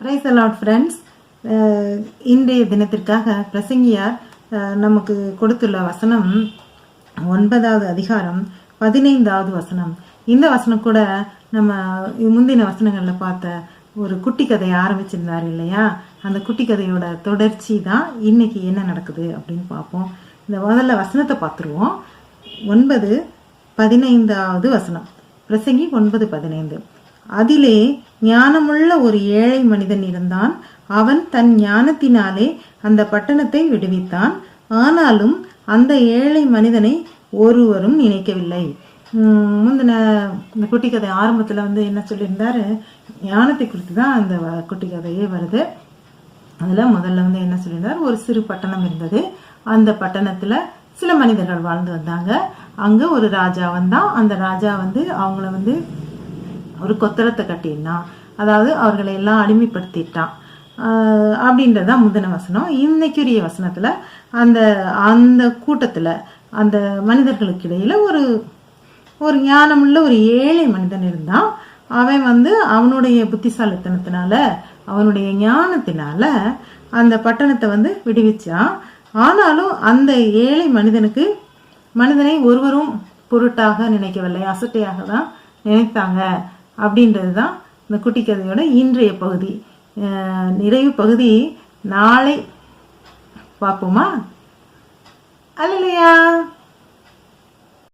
Praise the Lord friends. இன்றைய தினத்திற்காக பிரசங்கியார் நமக்கு கொடுத்துள்ள வசனம் 9வது அதிகாரம் 15வது வசனம். இந்த வசனம் கூட நம்ம முந்தின வசனங்களில் பார்த்த ஒரு குட்டி கதையை ஆரம்பிச்சிருந்தாரு இல்லையா? அந்த குட்டி கதையோட தொடர்ச்சி தான் இன்னைக்கு என்ன நடக்குது அப்படின்னு பார்ப்போம். இந்த முதல்ல வசனத்தை பார்த்துருவோம். 9:15வது வசனம். பிரசங்கி 9:15. அதிலே ஞானமுள்ள ஒரு ஏழை மனிதன் இருந்தான். அவன் தன் ஞானத்தினாலே அந்த பட்டணத்தை விடுவித்தான். ஆனாலும் அந்த ஏழை மனிதனை ஒருவரும் நினைக்கவில்லை. முந்தின இந்த குட்டி கதை ஆரம்பத்தில் என்ன சொல்லியிருந்தாரு? ஞானத்தை குறித்து தான் அந்த குட்டி கதையே வருது. அதில் முதல்ல என்ன சொல்லியிருந்தார்? ஒரு சிறு பட்டணம் இருந்தது. அந்த பட்டணத்தில் சில மனிதர்கள் வாழ்ந்து வந்தாங்க. அங்கே ஒரு ராஜா வந்தான். அந்த ராஜா அவங்கள ஒரு கொத்தளத்தை கட்டியிருந்தான். அதாவது அவர்களை எல்லாம் அடிமைப்படுத்திட்டான் அப்படின்றதான் முந்தின வசனம். இன்னைக்குரிய வசனத்துல அந்த கூட்டத்துல அந்த மனிதர்களுக்கு இடையில ஒரு ஞானமுள்ள ஒரு ஏழை மனிதன் இருந்தான். அவன் அவனுடைய புத்திசாலித்தனத்தினால அவனுடைய ஞானத்தினால அந்த பட்டணத்தை விடுவிச்சான். ஆனாலும் அந்த ஏழை மனிதனை ஒருவரும் பொருட்டாக நினைக்கவில்லை, அசட்டையாக தான் நினைத்தாங்க அப்படின்றது தான் இந்த குட்டி கதையோட இன்றைய பகுதி. நிறைவு பகுதி நாளை பார்ப்போமா? அல்லையா?